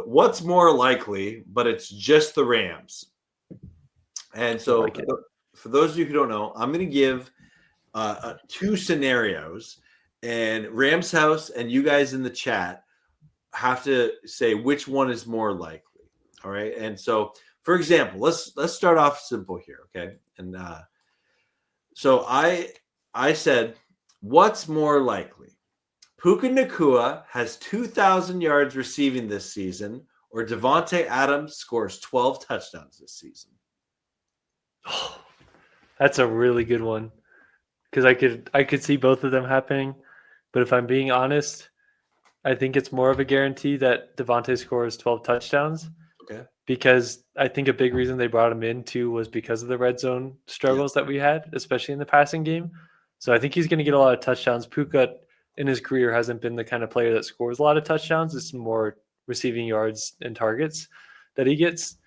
What's more likely, but it's just the Rams. And so for those of you who don't know, I'm going to give two scenarios, and Rams House and you guys in the chat have to say which one is more likely. All right. And so, for example, let's start off simple here. Okay. And so I said, what's more likely? Puka Nacua has 2,000 yards receiving this season, or Davante Adams scores 12 touchdowns this season. Oh, that's a really good one, because I could see both of them happening. But if I'm being honest, I think it's more of a guarantee that Davante scores 12 touchdowns. Okay. Because I think a big reason they brought him in too was because of the red zone struggles that we had, especially in the passing game. So I think he's going to get a lot of touchdowns. Puka in his career hasn't been the kind of player that scores a lot of touchdowns. It's more receiving yards and targets that he gets.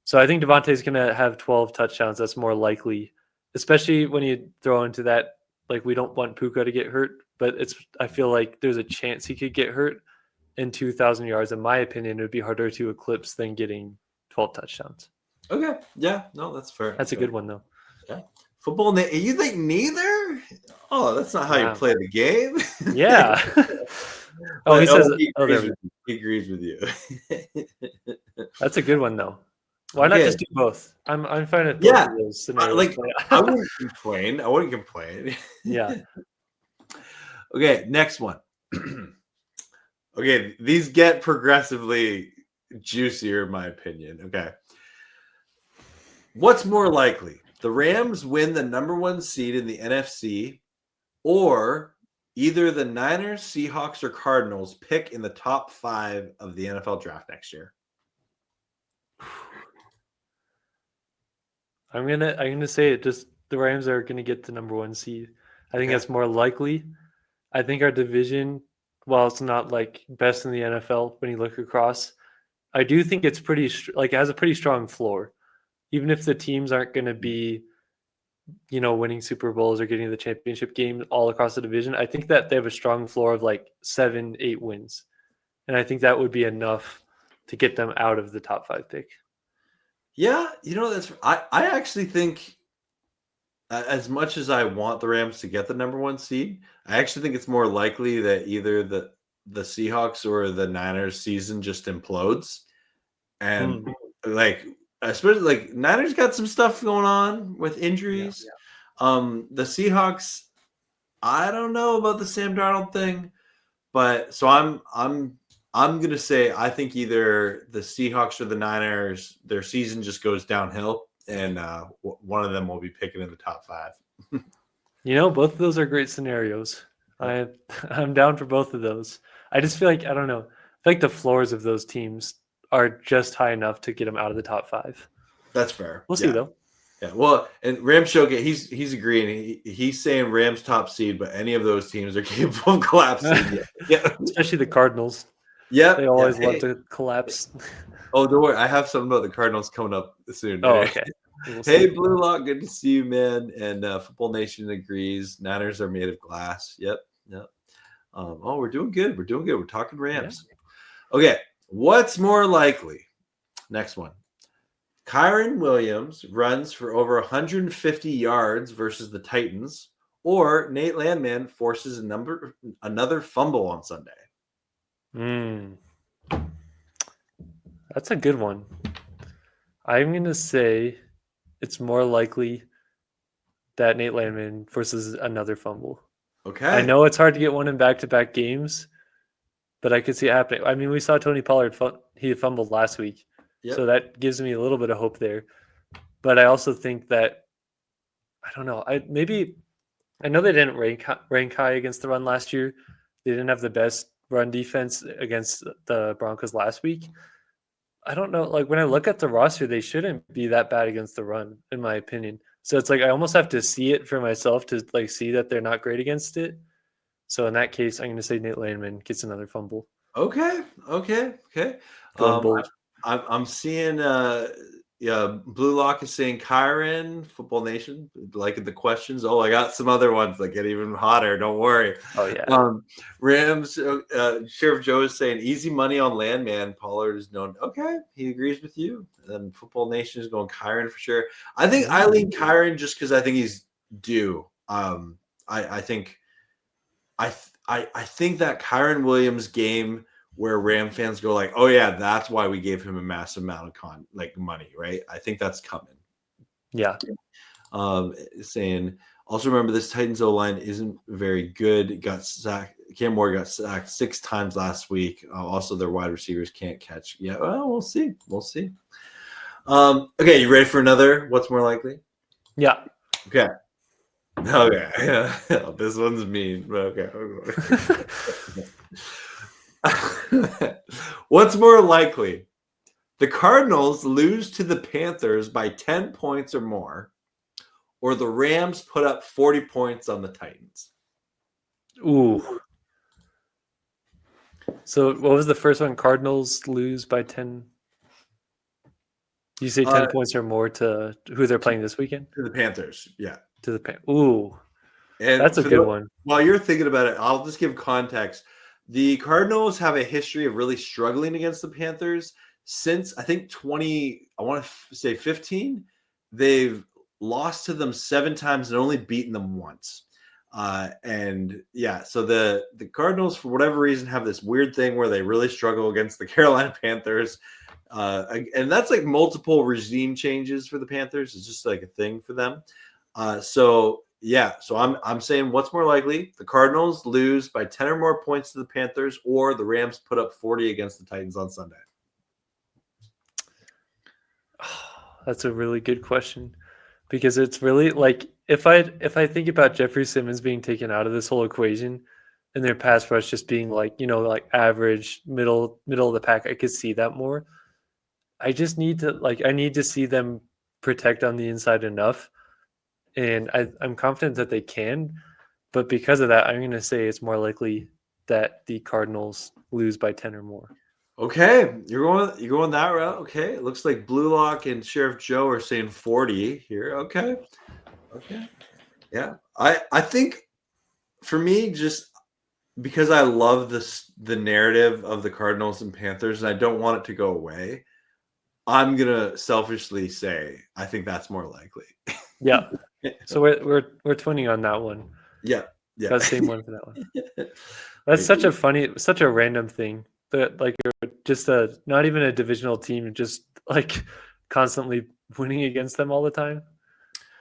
So I think Davante is going to have 12 touchdowns. That's more likely, especially when you throw into that, like, we don't want Puka to get hurt, but I feel like there's a chance he could get hurt. In 2,000 yards, in my opinion, it would be harder to eclipse than getting 12 touchdowns. Okay. Yeah. No, that's fair. That's a good one, though. Yeah. Football, you think neither? Oh, that's not how you play the game. Yeah. He says he agrees with you. That's a good one, though. Why not just do both? I'm fine with both of those scenarios. Like, I wouldn't complain. Yeah. Okay, next one. Okay, these get progressively juicier, in my opinion. Okay. What's more likely? The Rams win the number 1 seed in the NFC, or either the Niners, Seahawks, or Cardinals pick in the top 5 of the NFL draft next year? I'm gonna say it. Just the Rams are gonna get the number 1 seed. I think that's more likely. I think our division, while it's not like best in the NFL when you look across, I do think it's pretty it has a pretty strong floor. Even if the teams aren't going to be, winning Super Bowls or getting the championship game all across the division, I think that they have a strong floor of like 7-8 wins. And I think that would be enough to get them out of the top 5 pick. Yeah, I actually think, as much as I want the Rams to get the number 1 seed, I actually think it's more likely that either the Seahawks or the Niners season just implodes. And especially Niners got some stuff going on with injuries. Yeah. The Seahawks, I don't know about the Sam Darnold thing, but so I'm going to say I think either the Seahawks or the Niners, their season just goes downhill, and one of them will be picking in the top 5. Both of those are great scenarios. I'm down for both of those. I just feel like, I don't know, I feel like the floors of those teams are just high enough to get them out of the top 5. That's fair. We'll see, though. Yeah, well, and Rams Showcase, he's agreeing. He's saying Rams top seed, but any of those teams are capable of collapsing. Yeah, especially the Cardinals. Yeah, they always love to collapse. Oh, don't worry. I have something about the Cardinals coming up soon. Oh, okay. Hey, Blue Lock, good to see you, man. And Football Nation agrees. Niners are made of glass. Yep. We're doing good. We're talking Rams. Yeah. Okay, what's more likely? Next one. Kyren Williams runs for over 150 yards versus the Titans, or Nate Landman forces another fumble on Sunday. That's a good one. I'm going to say it's more likely that Nate Landman forces another fumble. Okay. I know it's hard to get one in back-to-back games, but I could see it happening. I mean, we saw Tony Pollard, he fumbled last week. Yep. So that gives me a little bit of hope there. But I also think that, I don't know, I know they didn't rank high against the run last year. They didn't have the best run defense against the Broncos last week. I don't know, when I look at the roster, they shouldn't be that bad against the run, in my opinion. So it's I almost have to see it for myself to see that they're not great against it. So in that case, I'm going to say Nate Landman gets another fumble. Okay. Going bold. I'm seeing Blue Lock is saying Kyren, Football Nation, liking the questions. Oh, I got some other ones that get even hotter. Don't worry. Oh, yeah. Rams, Sheriff Joe is saying easy money on Landman. Pollard is known. Okay, he agrees with you. And then Football Nation is going Kyren for sure. I think I lean Kyren just because I think he's due. I think that Kyren Williams game where Ram fans go like, oh yeah, that's why we gave him a massive amount of money, right? I think that's coming. Yeah. Saying also remember this Titans O-line isn't very good. It got sacked. Cam Moore got sacked 6 times last week. Also, their wide receivers can't catch. Yeah, well, we'll see. Okay, you ready for another? What's more likely? Yeah. Okay. Okay. This one's mean. Okay. What's more likely? The Cardinals lose to the Panthers by 10 points or more, or the Rams put up 40 points on the Titans? Ooh. So what was the first one? Cardinals lose by 10. You say 10 points or more to who they're playing this weekend? To the Panthers, yeah. To the Panthers. Ooh. And that's a good one. While you're thinking about it, I'll just give context. The Cardinals have a history of really struggling against the Panthers since, I think, 15. They've lost to them 7 times and only beaten them once. So the Cardinals, for whatever reason, have this weird thing where they really struggle against the Carolina Panthers. And that's like multiple regime changes for the Panthers. It's just like a thing for them. So I'm saying what's more likely? The Cardinals lose by 10 or more points to the Panthers, or the Rams put up 40 against the Titans on Sunday. That's a really good question, because it's really like if I think about Jeffrey Simmons being taken out of this whole equation and their pass rush just being like average middle of the pack, I could see that more. I just need to see them protect on the inside enough. And I'm confident that they can, but because of that, I'm going to say it's more likely that the Cardinals lose by 10 or more. Okay, you're going that route. Okay, it looks like Blue Lock and Sheriff Joe are saying 40 here. Okay, yeah. I think for me, just because I love the narrative of the Cardinals and Panthers, and I don't want it to go away, I'm gonna selfishly say I think that's more likely. Yeah. So we're twinning on that one. Yeah. That's the same one for that one. That's such a random thing that just not even a divisional team, just like constantly winning against them all the time.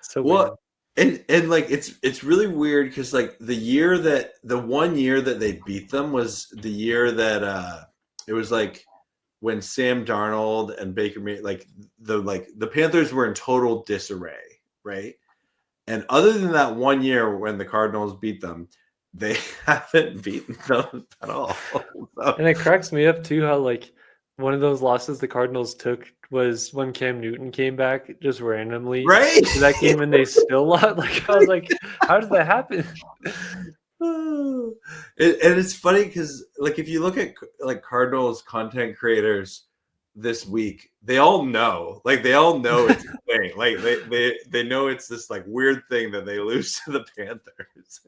So well, and it's really weird because the 1 year that they beat them was the year that it was when Sam Darnold and Baker the Panthers were in total disarray, right? And other than that 1 year when the Cardinals beat them, they haven't beaten them at all. And it cracks me up too how one of those losses the Cardinals took was when Cam Newton came back just randomly to that game and they still lost. I was like, how did that happen? And it's funny because if you look at Cardinals content creators this week, they all know it's a thing. They know it's this weird thing that they lose to the Panthers.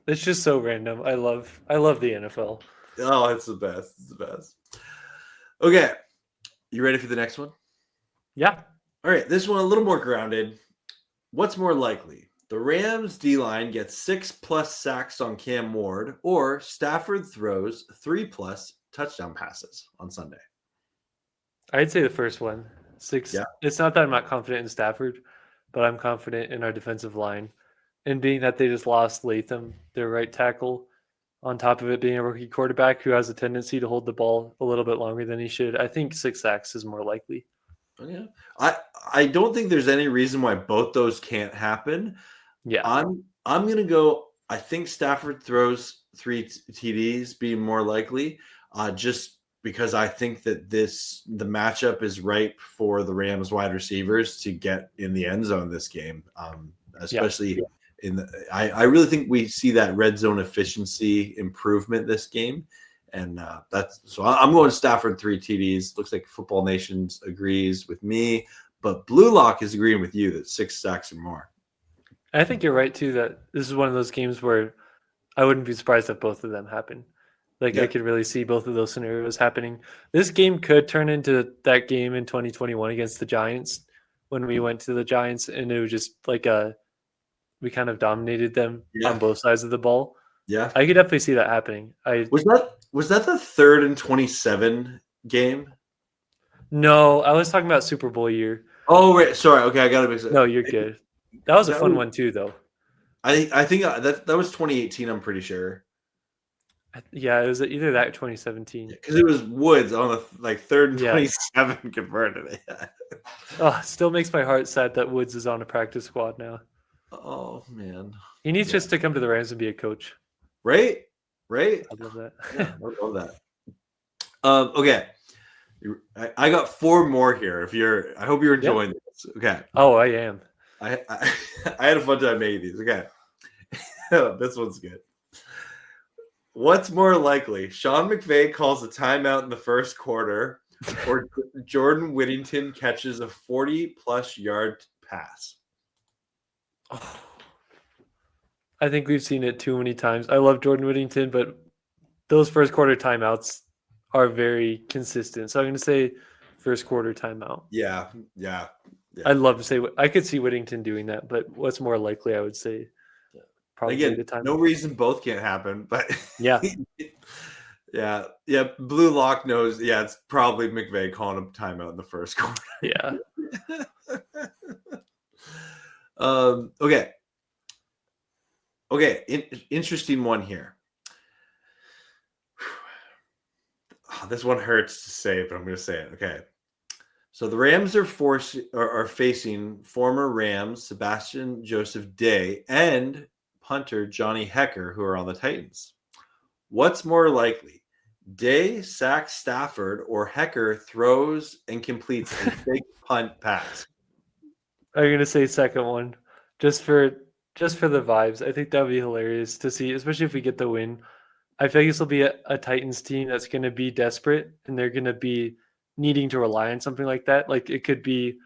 It's just so random. I love the NFL. Oh, it's the best. It's the best. Okay. You ready for the next one? Yeah. All right. This one a little more grounded. What's more likely? The Rams D-line gets 6+ sacks on Cam Ward, or Stafford throws 3+ touchdown passes on Sunday? I'd say the first one. 6. Yeah. It's not that I'm not confident in Stafford, but I'm confident in our defensive line. And being that they just lost Latham, their right tackle, on top of it being a rookie quarterback who has a tendency to hold the ball a little bit longer than he should, I think 6 sacks is more likely. Yeah. I don't think there's any reason why both those can't happen. Yeah. I'm going to go, I think Stafford throws 3 TDs being more likely, just because I think that the matchup is ripe for the Rams wide receivers to get in the end zone this game, especially I really think we see that red zone efficiency improvement this game. And I'm going Stafford 3 TDs. Looks like Football Nations agrees with me, but Blue Lock is agreeing with you that 6 sacks or more. I think you're right too, that this is one of those games where I wouldn't be surprised if both of them happen. I could really see both of those scenarios happening. This game could turn into that game in 2021 against the Giants when we went to the Giants, and it was just we kind of dominated them on both sides of the ball. Yeah, I could definitely see that happening. Was that the 3rd and 27 game? No, I was talking about Super Bowl year. Oh, right. Sorry. Okay, I got to mix it. No, you're good. That was a fun one too, though. I think that was 2018. I'm pretty sure. Yeah, it was either that or 2017. Because it was Woods on the 3rd and 27 converted it. Oh, still makes my heart sad that Woods is on a practice squad now. Oh man, he needs just to come to the Rams and be a coach. Right. I love that. Yeah, I love that. Okay, I got 4 more here. I hope you're enjoying this. Okay. Oh, I am. I had a fun time making these. Okay, this one's good. What's more likely? Sean McVay calls a timeout in the first quarter, or Jordan Whittington catches a 40+ yard pass? Oh, I think we've seen it too many times. I love Jordan Whittington, but those first quarter timeouts are very consistent. So I'm going to say first quarter timeout. Yeah. I'd love to say I could see Whittington doing that, but what's more likely? I would say probably the timeout. No reason both can't happen, but yeah. Blue Lock knows. Yeah, it's probably McVay calling a timeout in the first quarter. Yeah. Okay. Interesting one here. This one hurts to say, but I'm going to say it. Okay. So the Rams are facing former Rams Sebastian Joseph Day and punter Johnny Hekker, who are on the Titans. What's more likely? Day sacks Stafford, or Hekker throws and completes a fake punt pass? I'm going to say second one, just for the vibes. I think that would be hilarious to see, especially if we get the win. I feel like this will be a Titans team that's going to be desperate, and they're going to be needing to rely on something like that. Like it could be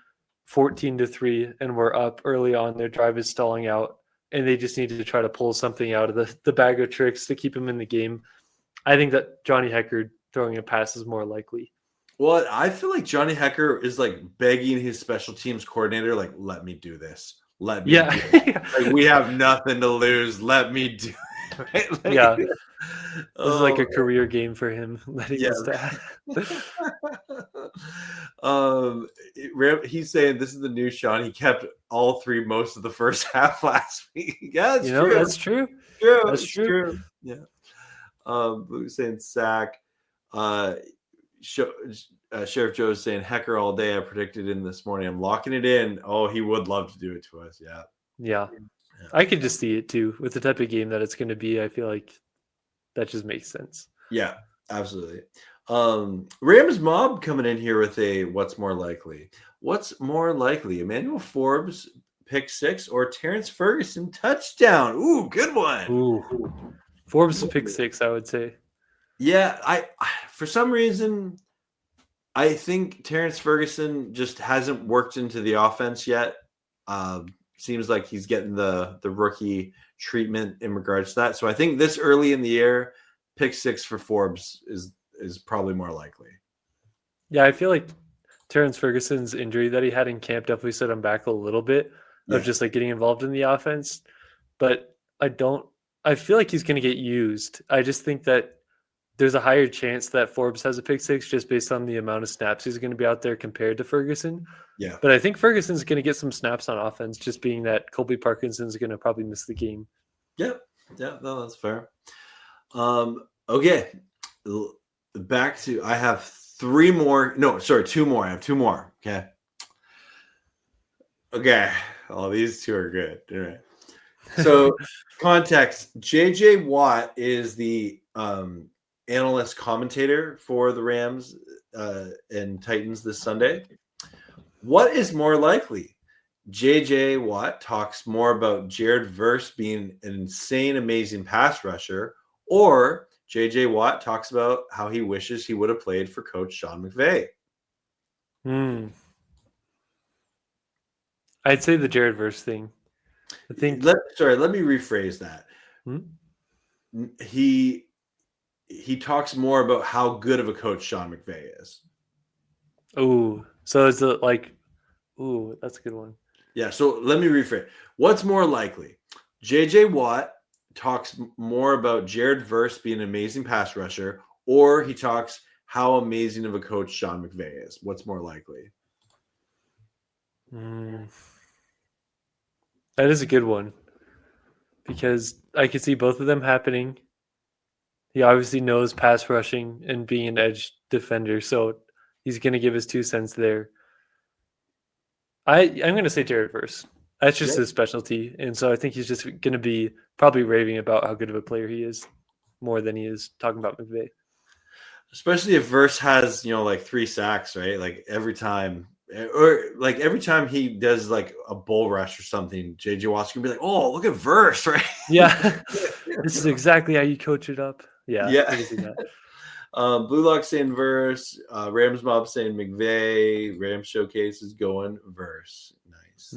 14-3, and we're up early on. Their drive is stalling out, and they just need to try to pull something out of the bag of tricks to keep them in the game. I think that Johnny Hekker throwing a pass is more likely. Well, I feel like Johnny Hekker is begging his special teams coordinator, let me do this. Let me do it. We have nothing to lose. Let me do it. Right? This is like a career game for him. He's saying this is the new Sean. He kept all 3 most of the first half last week. Yeah, that's true. That's true. That's true. Yeah. Saying sack. Sheriff Joe is saying Hekker all day. I predicted in this morning. I'm locking it in. Oh, he would love to do it to us. Yeah. I could just see it too with the type of game that it's going to be. I feel like that just makes sense. Yeah, absolutely. Rams Mob coming in here with a what's more likely? What's more likely? Emmanuel Forbes pick 6 or Terrence Ferguson touchdown? Ooh, good one. Ooh. Forbes pick 6, I would say. Yeah, I for some reason I think Terrence Ferguson just hasn't worked into the offense yet. Seems like he's getting the rookie treatment in regards to that. So I think this early in the year, pick 6 for Forbes is probably more likely. Yeah, I feel like Terrence Ferguson's injury that he had in camp definitely set him back a little bit of just getting involved in the offense. But I feel like he's going to get used. I just think that there's a higher chance that Forbes has a pick 6 just based on the amount of snaps he's going to be out there compared to Ferguson. Yeah. But I think Ferguson's going to get some snaps on offense, just being that Colby Parkinson's going to probably miss the game. Yeah. No, that's fair. Okay. Back to, I have 3 more. No, sorry, 2 more. I have 2 more. Okay. Oh, these 2 are good. All right. So context, JJ Watt is the analyst commentator for the Rams and Titans this Sunday. What is more likely? JJ Watt talks more about Jared Verse being an insane, amazing pass rusher, or J.J. Watt talks about how he wishes he would have played for Coach Sean McVay. I'd say the Jared Verse thing. I think. Let me rephrase that. He talks more about how good of a coach Sean McVay is. Oh, so is it like, ooh, that's a good one. Yeah, so let me rephrase. What's more likely? J.J. Watt talks more about Jared Verse being an amazing pass rusher, or he talks how amazing of a coach Sean McVay is. What's more likely? That is a good one, because I could see both of them happening. He obviously knows pass rushing and being an edge defender, so he's going to give his 2 cents there. I'm going to say Jared Verse. That's just his specialty, and so I think he's just going to be probably raving about how good of a player he is more than he is talking about McVay. Especially if Verse has, like 3 sacks, right? Like every time he does like a bull rush or something, JJ Watt's gonna be like, "Oh, look at Verse," right? Yeah, this is exactly how you coach it up. Yeah. I can see that. Blue Lock saying Verse, Rams Mob saying McVay, Rams Showcase is going Verse. Nice.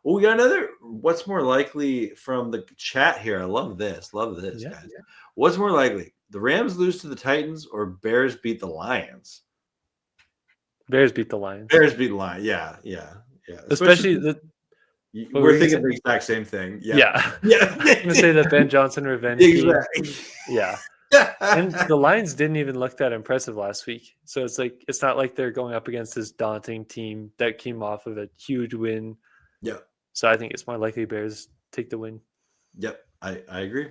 Well, we got another. What's more likely from the chat here? I love this, guys. Yeah. What's more likely? The Rams lose to the Titans or Bears beat the Lions? Bears beat the Lions. Yeah. Especially we're thinking the exact same thing. Yeah. I'm gonna say the Ben Johnson revenge. Exactly. Yeah. And the Lions didn't even look that impressive last week. So it's not like they're going up against this daunting team that came off of a huge win. Yeah. So I think it's more likely Bears take the win. Yep. I agree.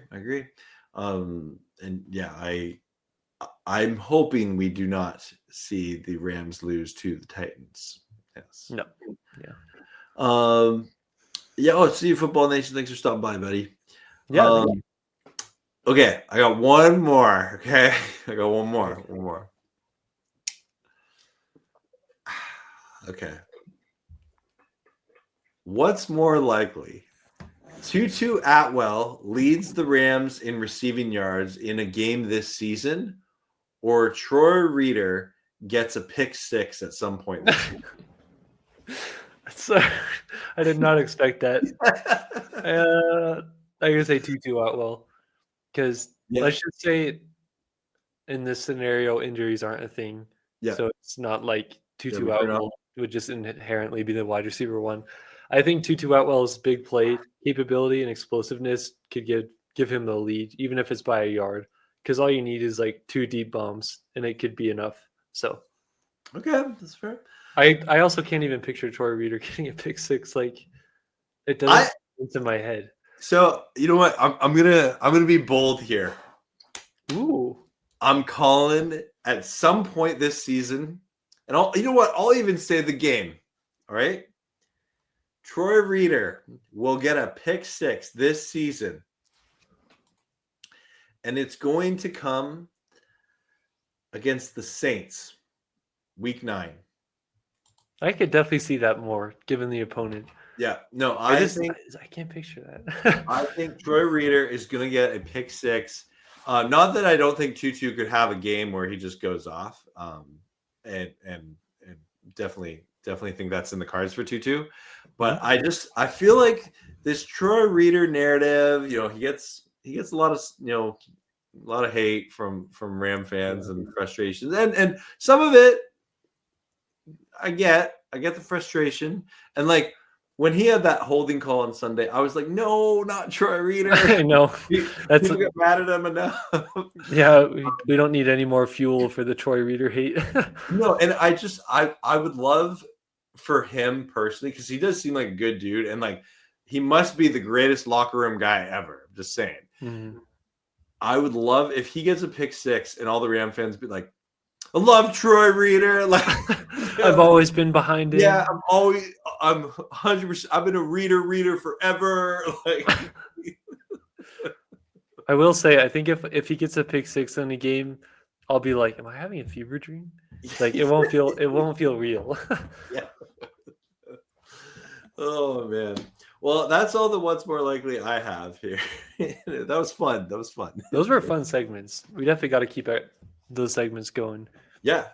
And yeah, I'm hoping we do not see the Rams lose to the Titans. Yes. No. Yeah. See you, Football Nation. Thanks for stopping by, buddy. Yeah. Okay, I got one more. Okay, I got one more. Okay. What's more likely? Tutu Atwell leads the Rams in receiving yards in a game this season, or Troy Reeder gets a pick 6 at some point this year? I did not expect that. I'm going to say Tutu Atwell. Because let's just say in this scenario, injuries aren't a thing. Yeah. So it's not like Tutu Atwell would just inherently be the wide receiver one. I think Tutu Atwell's big play capability and explosiveness could give him the lead, even if it's by a yard. Because all you need is like 2 deep bombs, and it could be enough. So, okay, that's fair. I also can't even picture Troy Reeder getting a pick 6. Like, it doesn't into my head. So you know what? I'm gonna be bold here. Ooh. I'm calling at some point this season, and I'll even say the game. All right. Troy Reeder will get a pick 6 this season. And it's going to come against the Saints, week 9. I could definitely see that more, given the opponent. Yeah, no, I can't picture that. I think Troy Reeder is going to get a pick 6. Not that I don't think Tutu could have a game where he just goes off, and definitely think that's in the cards for Tutu. But I feel like this Troy Reeder narrative, he gets a lot of hate from Ram fans and frustrations, and some of it I get the frustration, and like when he had that holding call on Sunday, I was like, no, not Troy Reeder. I know. People get mad at him enough. Yeah, we don't need any more fuel for the Troy Reeder hate. No, and I would love for him personally, because he does seem like a good dude, and like he must be the greatest locker room guy ever. Just saying. Mm-hmm. I would love if he gets a pick 6 and all the Ram fans be like, I love Troy Reeder. Like, I've always been behind him. Yeah, I'm 100%. I've been a Reeder forever. Like, I will say, I think if he gets a pick 6 in a game, I'll be like, am I having a fever dream? Like it won't feel real. Yeah. Oh man. Well, that's all the what's more likely I have here. That was fun. Those were fun segments. We definitely got to keep those segments going. Yeah.